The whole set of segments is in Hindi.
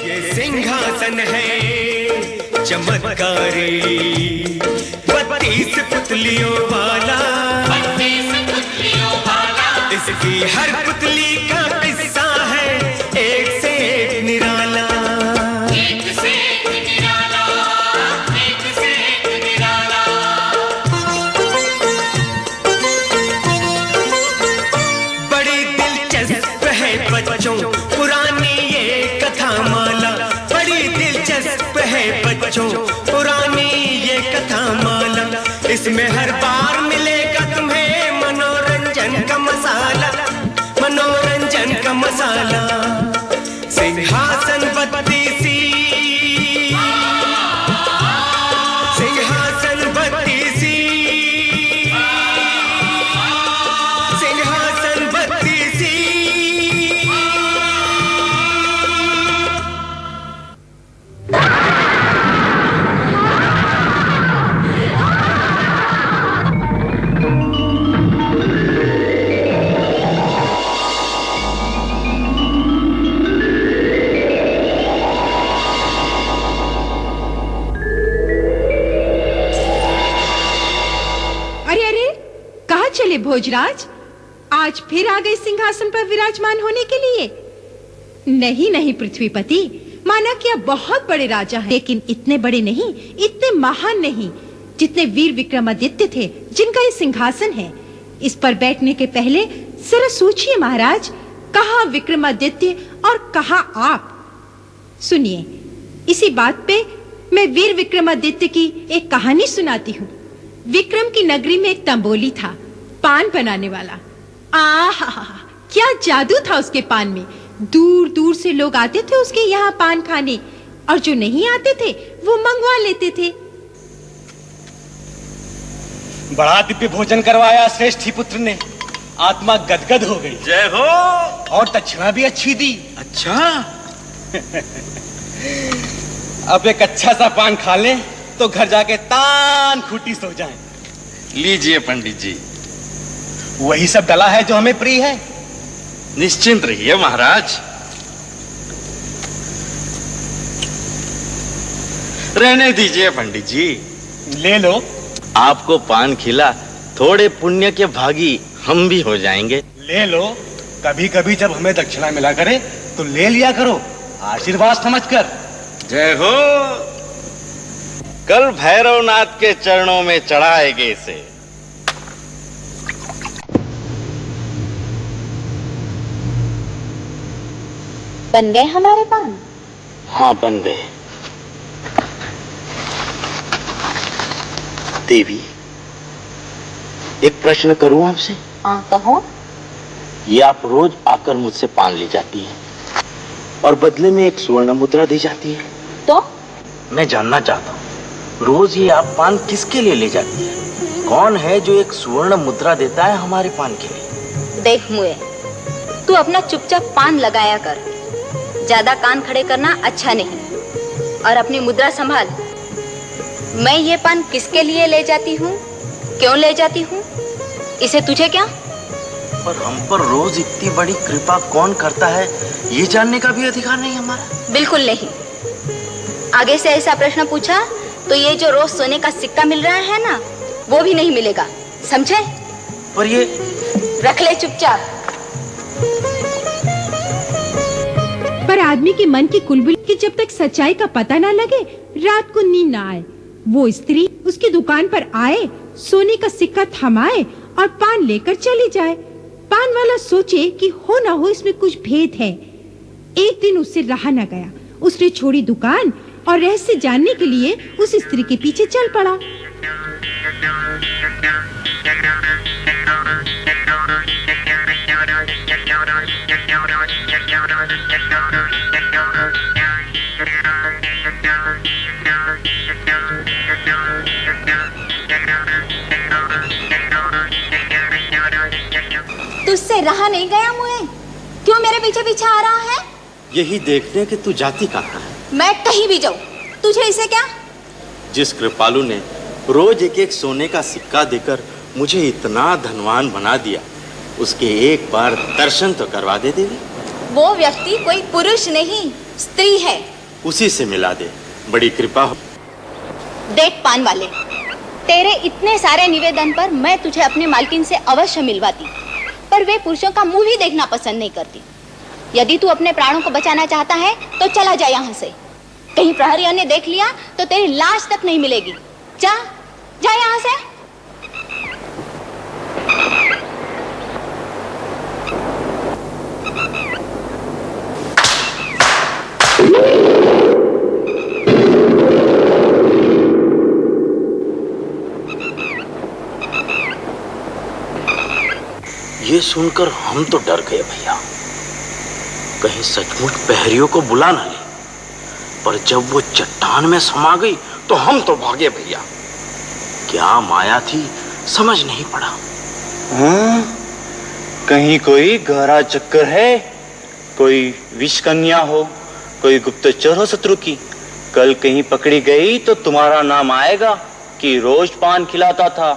ये सिंहासन है चमत्कारी, 32 पुतलियों वाला, इसकी हर पुतली का किस्सा है एक से एक निराला, एक से एक निराला, एक से एक निराला। बड़ी दिलचस्प है बच्चों पुरानी ये कथा माला, बड़ी दिलचस्प है बच्चों पुरानी ये कथा माला। इसमें हर बार मिलेगा तुम्हें मनोरंजन का मसाला, मनोरंजन का मसाला। सिंहासन 32, सिंहासन 32, सिंहासन 32। चले भोजराज, आज फिर आ गए सिंहासन पर विराजमान होने के लिए? नहीं नहीं पृथ्वीपति, माना कि आप बहुत बड़े राजा हैं, लेकिन इतने बड़े नहीं, इतने महान नहीं जितने वीर विक्रमादित्य थे जिनका ये सिंहासन है। इस पर बैठने के पहले जरा सोचिए महाराज, कहाँ विक्रमादित्य और कहाँ आप। सुनिए, इसी बात पे मैं वीर विक्रमादित्य की एक कहानी सुनाती हूँ। विक्रम की नगरी में एक तंबोली था, पान बनाने वाला। आहा, क्या जादू था उसके पान में। दूर दूर से लोग आते थे उसके यहाँ पान खाने, और जो नहीं आते थे वो मंगवा लेते थे। बड़ा दिव्य भोजन करवाया श्रेष्ठी पुत्र ने, आत्मा गदगद हो गई। जय हो। और दक्षिणा भी अच्छी दी। अच्छा। अब एक अच्छा सा पान खा ले तो घर जाके तान खूटी सो जाएं। लीजिए पंडित जी। वही सब डला है जो हमें प्रिय है। निश्चिंत रहिए महाराज। रहने दीजिए पंडित जी। ले लो। आपको पान खिला, थोड़े पुण्य के भागी हम भी हो जाएंगे। ले लो। कभी कभी जब हमें दक्षिणा मिला करे तो ले लिया करो, आशीर्वाद समझकर। जय हो। कल भैरवनाथ के चरणों में चढ़ाएंगे इसे। बन गए हमारे पान? हाँ बन गए। देवी, एक प्रश्न करूं आपसे? हाँ कहो। ये आप रोज आकर मुझसे पान ले जाती हैं और बदले में एक स्वर्ण मुद्रा दी जाती है, तो मैं जानना चाहता हूँ, रोज ये आप पान किसके लिए ले जाती है? कौन है जो एक स्वर्ण मुद्रा देता है हमारे पान के लिए? देख मुए, तू अपना चुपचाप पान लगाया कर, ज्यादा कान खड़े करना अच्छा नहीं, और अपनी मुद्रा संभाल। मैं ये पान किसके लिए ले जाती हूँ, क्यों ले जाती हूँ, इसे तुझे क्या? पर हम पर रोज इतनी बड़ी कृपा कौन करता है, ये जानने का भी अधिकार नहीं हमारा? बिल्कुल नहीं। आगे से ऐसा प्रश्न पूछा तो ये जो रोज सोने का सिक्का मिल रहा है ना, वो भी नहीं मिलेगा, समझे? पर ये रख ले चुपचाप। पर आदमी के मन की कुलबुल की जब तक सच्चाई का पता ना लगे, रात को नींद ना आए, वो स्त्री उसकी दुकान पर आए, सोने का सिक्का थमाए और पान लेकर चली जाए। पान वाला सोचे कि हो ना हो इसमें कुछ भेद है। एक दिन उससे रहा न गया, उसने छोड़ी दुकान और रहस्य जानने के लिए उस स्त्री के पीछे चल पड़ा। तुझसे रहा नहीं गया मुझे, क्यों मेरे पीछे पीछे आ रहा है? यही देखने कि तू जाती कहाँ है। मैं कहीं भी जाऊं, तुझे इसे क्या? जिस कृपालु ने रोज एक एक सोने का सिक्का देकर मुझे इतना धनवान बना दिया, उसके एक बार दर्शन तो करवा दे देवी। वो व्यक्ति कोई पुरुष नहीं, स्त्री है। उसी से मिला दे, बड़ी कृपा हो। देख पान वाले, तेरे इतने सारे निवेदन पर मैं तुझे अपनी मालकिन से अवश्य मिलवाती, पर वे पुरुषों का मुंह भी देखना पसंद नहीं करती। यदि तू अपने प्राणों को बचाना चाहता है तो चला जा यहाँ से। कहीं प्रहरियों ने देख लिया तो तेरी लाश तक नहीं मिलेगी। जा जा यहाँ से। ये सुनकर हम तो डर गए भैया, कहीं सचमुच प्रहरियों को बुला ना ले। पर जब वो चट्टान में समा गई तो हम तो भागे भैया। क्या माया थी समझ नहीं पड़ा। कहीं कोई गहरा चक्कर है, कोई विष कन्या हो, कोई गुप्तचर हो शत्रु की। कल कहीं पकड़ी गई तो तुम्हारा नाम आएगा कि रोज पान खिलाता था।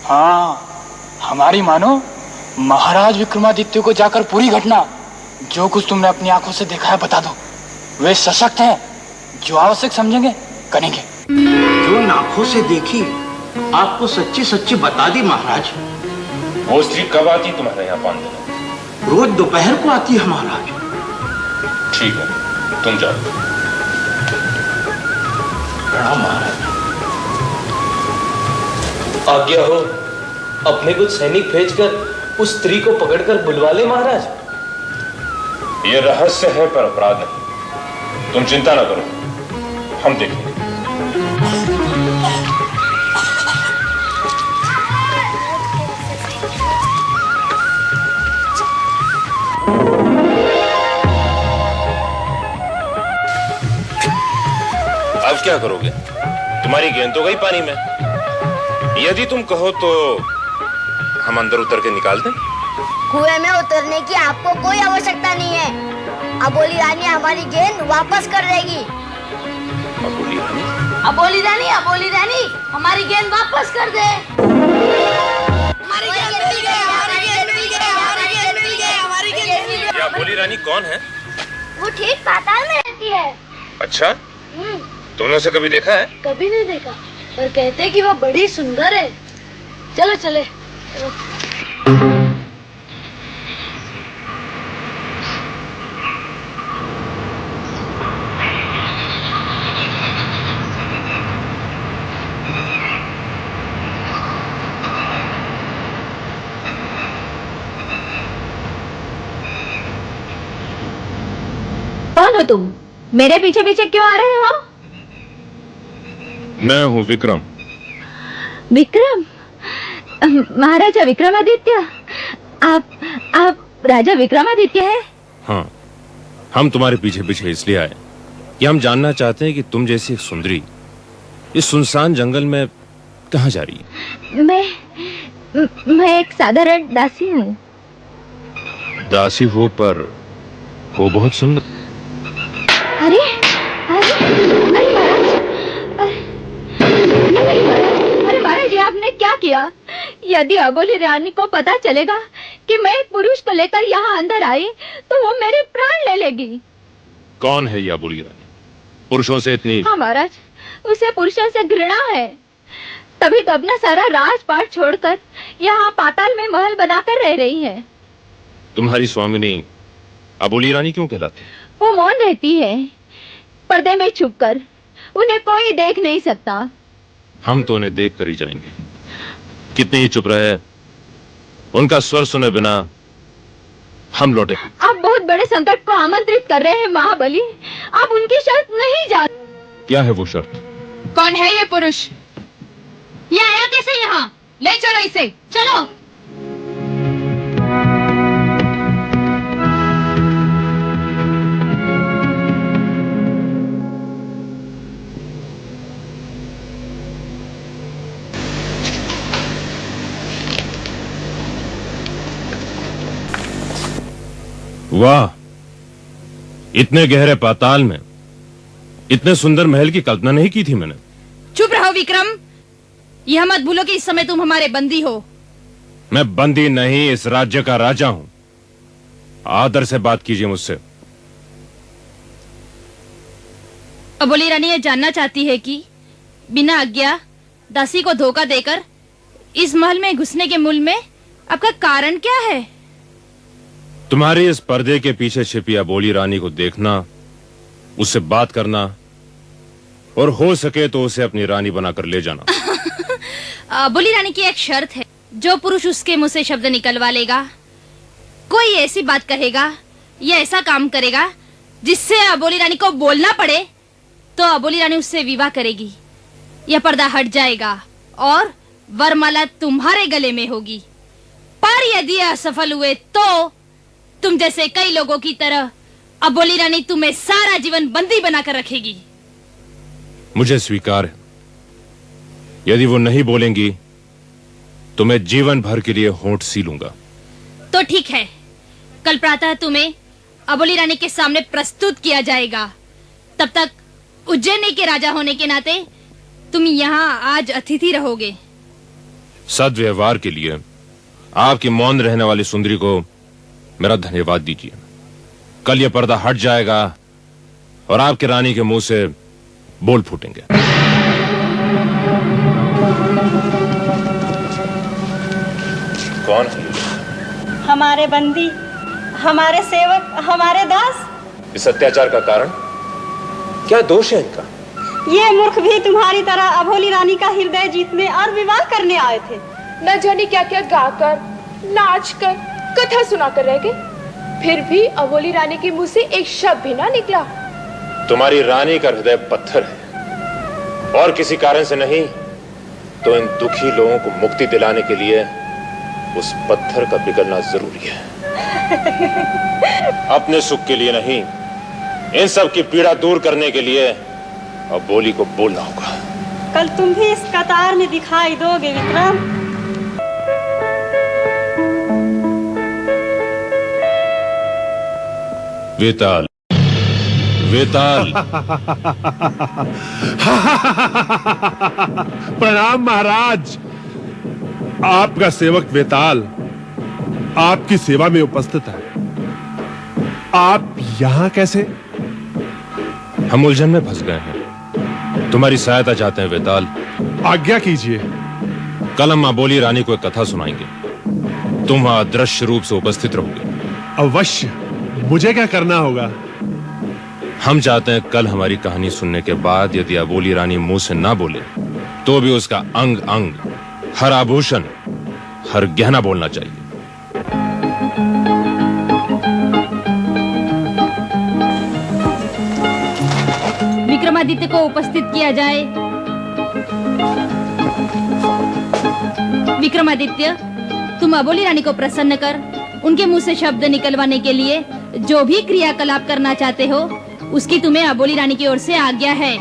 हाँ, हमारी मानो, महाराज विक्रमादित्य को जाकर पूरी घटना, जो कुछ तुमने अपनी आंखों से देखा है बता दो। वे सशक्त हैं, जो आवश्यक समझेंगे करेंगे। जो इन आंखों से देखी आपको सच्ची सच्ची बता दी महाराज। वो स्त्री कब आती तुम्हारे यहाँ पान देने? रोज दोपहर को आती है महाराज। ठीक है, तुम जाओ। प्रणाम महाराज। आज्ञा हो, अपने कुछ सैनिक भेजकर उस स्त्री को पकड़कर बुलवा ले महाराज। ये रहस्य है पर अपराध नहीं। तुम चिंता ना करो, हम देखेंगे। अब क्या करोगे? तुम्हारी गेंद तो गई पानी में। यदि तुम कहो तो हम अंदर उतर के निकाल दें। कुएं में उतरने की आपको कोई आवश्यकता नहीं है। अबोली रानी हमारी गेंद वापस कर देगी। अबोली रानी? अबोली रानी, अबोली रानी हमारी गेंद वापस कर दे। हमारी गेंद मिल गई, हमारी गेंद मिल गई, हमारी गेंद मिल गई, हमारी गेंद मिल गई। ये अबोली रानी कौन है? वो ठीक पाताल में रहती है। अच्छा, तुमने उसे कभी देखा है? कभी नहीं देखा, पर कहते हैं कि वो बड़ी सुंदर है। चलो चले। कौन हो तुम? मेरे पीछे पीछे क्यों आ रहे हो? मैं हूँ विक्रम। विक्रम? महाराजा विक्रमादित्य? आप राजा विक्रमादित्य हैं? हाँ, हम तुम्हारे पीछे पीछे इसलिए आए कि हम जानना चाहते हैं कि तुम जैसी एक सुंदरी इस सुनसान जंगल में कहाँ जा रही है? मैं एक साधारण दासी हूँ। दासी हो पर हो बहुत सुंदर। अरे महाराज, ये आपने क्या किया? यदि अबोली रानी को पता चलेगा कि मैं एक पुरुष को लेकर यहाँ अंदर आई तो वो मेरे प्राण ले लेगी। कौन है ये अबोली रानी? पुरुषों से इतनी? हाँ महाराज, उसे पुरुषों से घृणा है, तभी तो अपना सारा राजपाट छोड़कर यहाँ पाताल में महल बनाकर रह रही है। तुम्हारी स्वामिनी अबोली रानी क्यों कहलाती? वो मौन रहती है, पर्दे में छुपकर, उन्हें कोई देख नहीं सकता। हम तो उन्हें देख कर ही जाएंगे। कितने ही चुप रहे, उनका स्वर सुने बिना हम लौटे। आप बहुत बड़े संकट को आमंत्रित कर रहे हैं महाबली। आप उनकी शर्त नहीं जान। क्या है वो शर्त? कौन है ये पुरुष? ये आया कैसे यहाँ? ले चलो इसे, चलो। वाह, इतने गहरे पाताल में इतने सुंदर महल की कल्पना नहीं की थी मैंने। चुप रहो विक्रम, यह मत भूलो कि इस समय तुम हमारे बंदी हो। मैं बंदी नहीं, इस राज्य का राजा हूं। आदर से बात कीजिए मुझसे। अबोली रानी ये जानना चाहती है कि बिना आज्ञा दासी को धोखा देकर इस महल में घुसने के मूल में आपका कारण क्या है? तुम्हारे इस पर्दे के पीछे छिपी अबोली रानी को देखना, उससे बात करना और हो सके तो उसे अपनी रानी बनाकर ले जाना। अबोली रानी की एक शर्त है, जो पुरुष उसके मुंह से शब्द निकलवा लेगा, कोई ऐसी बात कहेगा या ऐसा काम करेगा जिससे अबोली रानी को बोलना पड़े, तो अबोली रानी उससे विवाह करेगी। यह पर्दा हट जाएगा और वरमाला तुम्हारे गले में होगी। पर यदि असफल हुए तो तुम जैसे कई लोगों की तरह अबोली रानी तुम्हें सारा जीवन बंदी बनाकर रखेगी। मुझे स्वीकार है। यदि वो नहीं बोलेंगी तो मैं जीवन भर के लिए होंठ सीलूंगा। तो ठीक है, कल प्रातः तुम्हें अबोली रानी के सामने प्रस्तुत किया जाएगा। तब तक उज्जैनी के राजा होने के नाते तुम यहाँ आज अतिथि रहोगे। सद्व्यवहार के लिए आपकी मौन रहने वाली सुंदरी को मेरा धन्यवाद दीजिए। कल यह पर्दा हट जाएगा और आपके रानी के मुंह से बोल फूटेंगे। कौन है? हमारे बंदी, हमारे सेवक, हमारे दास। इस अत्याचार का कारण क्या दोष है इनका? ये मूर्ख भी तुम्हारी तरह अबोली रानी का हृदय जीतने और विवाह करने आए थे। न जाने क्या क्या गाकर, नाचकर, कथा सुनाकर रह गए। फिर भी अबोली रानी के मुंह से एक शब्द भी ना निकला। तुम्हारी रानी का हृदय पत्थर है और किसी कारण से नहीं तो इन दुखी लोगों को मुक्ति दिलाने के लिए उस पत्थर का पिघलना जरूरी है। अपने सुख के लिए नहीं, इन सब की पीड़ा दूर करने के लिए अबोली को बोलना होगा। कल तुम भी इस कतार में दिखाई दोगे विक्रम। वेताल, वेताल। प्रणाम महाराज। आपका सेवक वेताल आपकी सेवा में उपस्थित है। आप यहाँ कैसे? हम उलझन में फंस गए हैं, तुम्हारी सहायता चाहते हैं वेताल। आज्ञा कीजिए। कल हम अबोली रानी को एक कथा सुनाएंगे, तुम वहां अदृश्य रूप से उपस्थित रहोगे। अवश्य। मुझे क्या करना होगा? हम चाहते हैं कल हमारी कहानी सुनने के बाद यदि अबोली रानी मुंह से ना बोले तो भी उसका अंग अंग, हर आभूषण, हर गहना बोलना चाहिए। विक्रमादित्य को उपस्थित किया जाए। विक्रमादित्य, तुम अबोली रानी को प्रसन्न कर उनके मुंह से शब्द निकलवाने के लिए जो भी क्रियाकलाप करना चाहते हो, उसकी तुम्हें अबोली रानी की ओर से आज्ञा है।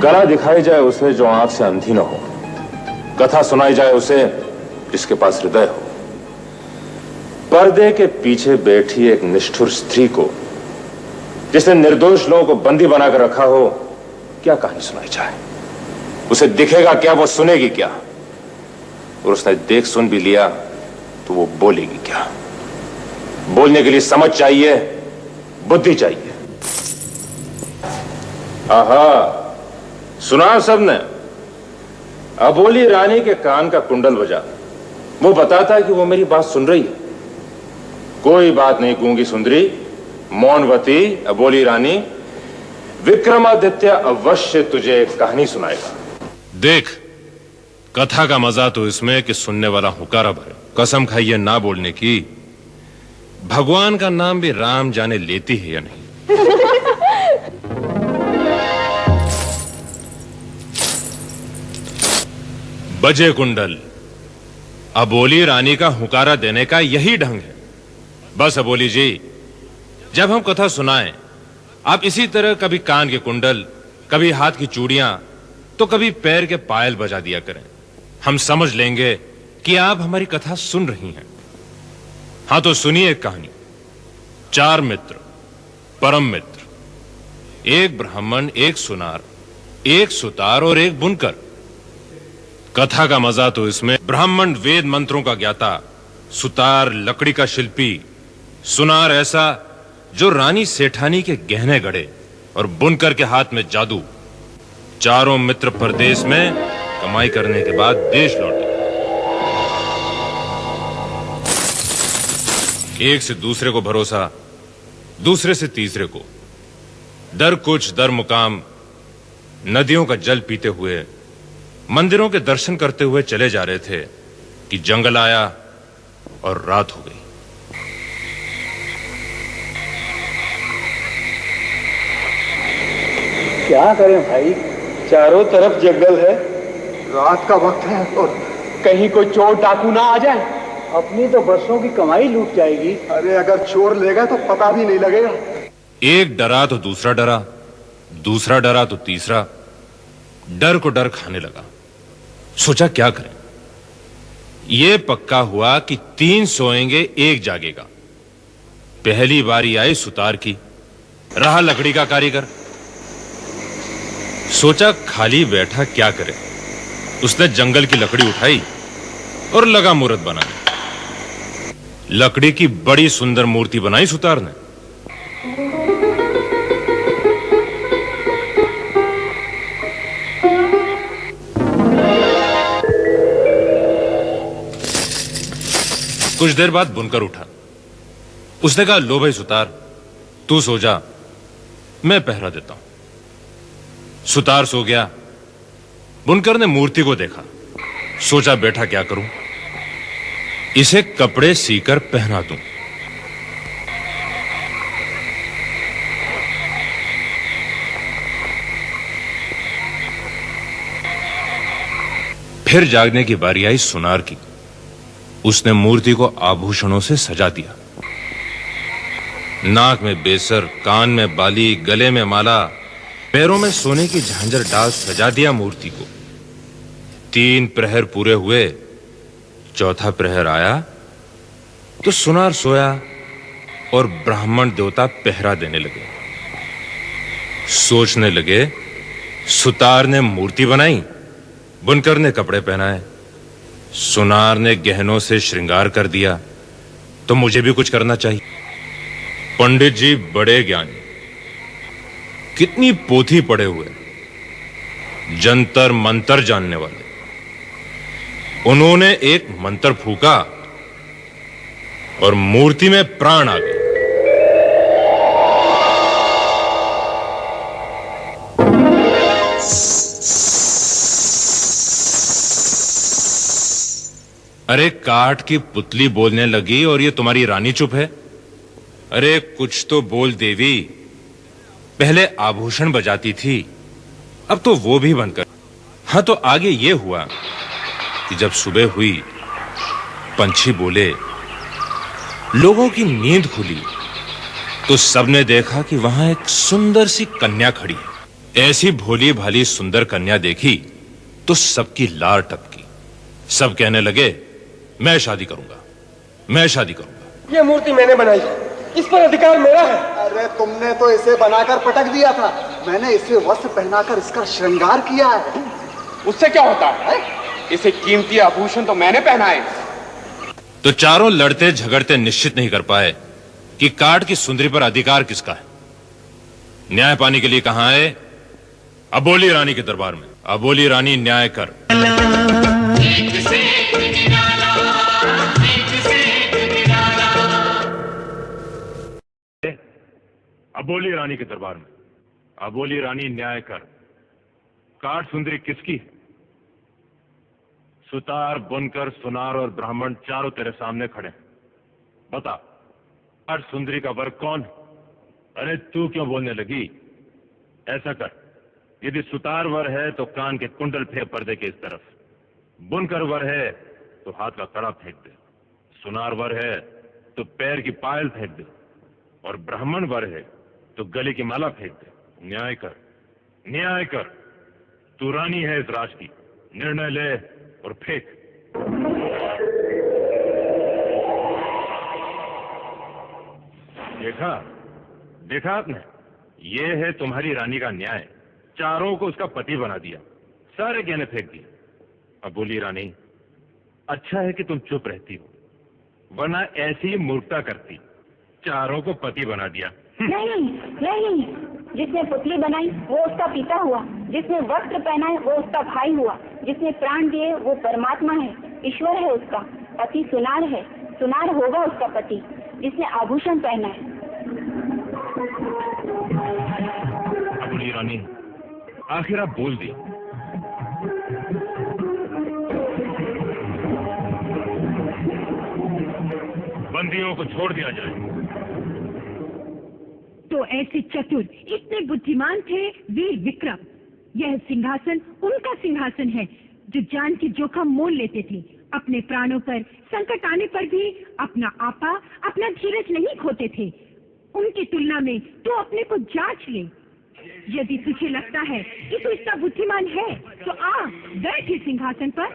कला दिखाई जाए उसे जो आंख से अंधी न हो, कथा सुनाई जाए उसे जिसके पास हृदय हो। पर्दे के पीछे बैठी एक निष्ठुर स्त्री को, जिसने निर्दोष लोगों को बंदी बनाकर रखा हो, क्या कहानी सुनाई जाए? उसे दिखेगा क्या, वो सुनेगी क्या? और उसने देख सुन भी लिया तो वो बोलेगी क्या? बोलने के लिए समझ चाहिए, बुद्धि चाहिए। आहा, सुना सबने? अबोली रानी के कान का कुंडल बजा, वो बताता है कि वो मेरी बात सुन रही है। कोई बात नहीं गूंगी सुंदरी, मौनवती अबोली रानी, विक्रमादित्य अवश्य तुझे एक कहानी सुनाएगा। देख, कथा का मजा तो इसमें कि सुनने वाला हुक्कारा भरे। कसम खाइए ना बोलने की। भगवान का नाम भी राम जाने लेती है या नहीं। बजे कुंडल, अबोली रानी का हुकारा देने का यही ढंग है। बस अबोली जी, जब हम कथा सुनाएं, आप इसी तरह कभी कान के कुंडल, कभी हाथ की चूड़ियां, तो कभी पैर के पायल बजा दिया करें। हम समझ लेंगे कि आप हमारी कथा सुन रही हैं। हां तो सुनिए एक कहानी। 4 मित्र, परम मित्र, एक ब्राह्मण, एक सुनार, एक सुतार और एक बुनकर। कथा का मजा तो इसमें ब्राह्मण वेद मंत्रों का ज्ञाता, सुतार लकड़ी का शिल्पी, सुनार ऐसा जो रानी सेठानी के गहने गढ़े, और बुनकर के हाथ में जादू। चारों मित्र परदेश में कमाई करने के बाद देश लौटे। एक से दूसरे को भरोसा, दूसरे से तीसरे को, दर कुछ दर मुकाम, नदियों का जल पीते हुए, मंदिरों के दर्शन करते हुए चले जा रहे थे कि जंगल आया और रात हो गई। क्या करें भाई, चारों तरफ जंगल है, रात का वक्त है और कहीं कोई चोर डाकू ना आ जाए, अपनी तो बरसों की कमाई लूट जाएगी। अरे अगर चोर लेगा तो पता भी नहीं लगेगा। एक डरा तो दूसरा डरा, दूसरा डरा तो तीसरा, डर को डर खाने लगा। सोचा क्या करें। यह पक्का हुआ कि 3 सोएंगे, 1 जागेगा। पहली बारी आई सुतार की, रहा लकड़ी का कारीगर। सोचा खाली बैठा क्या करे। उसने जंगल की लकड़ी उठाई और लगा मूर्त बनाने। लकड़ी की बड़ी सुंदर मूर्ति बनाई सुतार ने। कुछ देर बाद बुनकर उठा। उसने कहा, लो भाई सुतार, तू सो जा, मैं पहरा देता हूं। सुतार सो गया। बुनकर ने मूर्ति को देखा। सोचा बैठा क्या करूं, इसे कपड़े सीकर पहना दूं। फिर जागने की बारी आई सुनार की। उसने मूर्ति को आभूषणों से सजा दिया। नाक में बेसर, कान में बाली, गले में माला, पैरों में सोने की झांझर डाल सजा दिया मूर्ति को। 3 प्रहर पूरे हुए, चौथा प्रहर आया तो सुनार सोया और ब्राह्मण देवता पहरा देने लगे। सोचने लगे, सुतार ने मूर्ति बनाई, बुनकर ने कपड़े पहनाए, सुनार ने गहनों से श्रृंगार कर दिया, तो मुझे भी कुछ करना चाहिए। पंडित जी बड़े ज्ञानी, कितनी पोथी पढ़े हुए, जंतर मंतर जानने वाले। उन्होंने एक मंत्र फूका और मूर्ति में प्राण आ गए। अरे काठ की पुतली बोलने लगी और ये तुम्हारी रानी चुप है। अरे कुछ तो बोल देवी। पहले आभूषण बजाती थी, अब तो वो भी बंद कर। हाँ, तो आगे ये हुआ कि जब सुबह हुई, पंछी बोले, लोगों की नींद खुली, तो सबने देखा कि वहां एक सुंदर सी कन्या खड़ी है। ऐसी भोली भाली सुंदर कन्या देखी तो सबकी लार टपकी। सब कहने लगे, मैं शादी करूंगा, मैं शादी करूंगा। ये मूर्ति मैंने बनाई, इस पर अधिकार मेरा है। अरे तुमने तो इसे बनाकर पटक दिया था, मैंने इसे वस्त्र पहनाकर इसका श्रृंगार किया है। उससे क्या होता है? इसे कीमती आभूषण तो मैंने पहनाए। तो चारों लड़ते झगड़ते निश्चित नहीं कर पाए कि काठ की सुंदरी पर अधिकार किसका है। न्याय पाने के लिए कहां आए? अबोली रानी के दरबार में। अबोली रानी, न्याय कर। अबोली रानी के दरबार में। अबोली रानी, न्याय कर। काठ सुंदरी किसकी? सुतार, बुनकर, सुनार और ब्राह्मण चारों तेरे सामने खड़े। बता, काठ सुंदरी का वर कौन? अरे तू क्यों बोलने लगी? ऐसा कर, यदि सुतार वर है तो कान के कुंडल फेंक पर्दे के इस तरफ। बुनकर वर है तो हाथ का कड़ा फेंक दे। सुनार वर है तो पैर की पायल फेंक दे। और ब्राह्मण वर है तो गले की माला फेंक दे। न्याय कर, न्याय कर। तू रानी है इस राज की, निर्णय ले और फेंक। देखा, देखा आपने? ये है तुम्हारी रानी का न्याय। चारों को उसका पति बना दिया, सारे गहने फेंक दिए। अब बोली रानी, अच्छा है कि तुम चुप रहती हो, वरना ऐसी मूर्खता करती। चारों को पति बना दिया। नहीं नहीं, जिसने पुतली बनाई वो उसका पिता हुआ, जिसने वस्त्र पहनाए वो उसका भाई हुआ, जिसने प्राण दिए वो परमात्मा है, ईश्वर है उसका पति, सुनार है, सुनार होगा उसका पति, जिसने आभूषण पहना है। अबोली रानी, आखिर आप बोल दी। बंदियों को छोड़ दिया जाए। तो ऐसे चतुर, इतने बुद्धिमान थे वीर विक्रम। यह सिंहासन उनका सिंहासन है जो जान की जोखिम मोल लेते थे। अपने प्राणों पर संकट आने पर भी अपना आपा, अपना धीरज नहीं खोते थे। उनकी तुलना में तो अपने को जांच ले। यदि तुझे लगता है कि तू इतना बुद्धिमान है तो आ बैठ इस सिंहासन पर।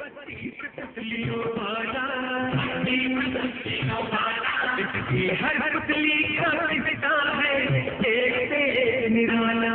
हर पुतली का किस्सा है एक से एक निराला।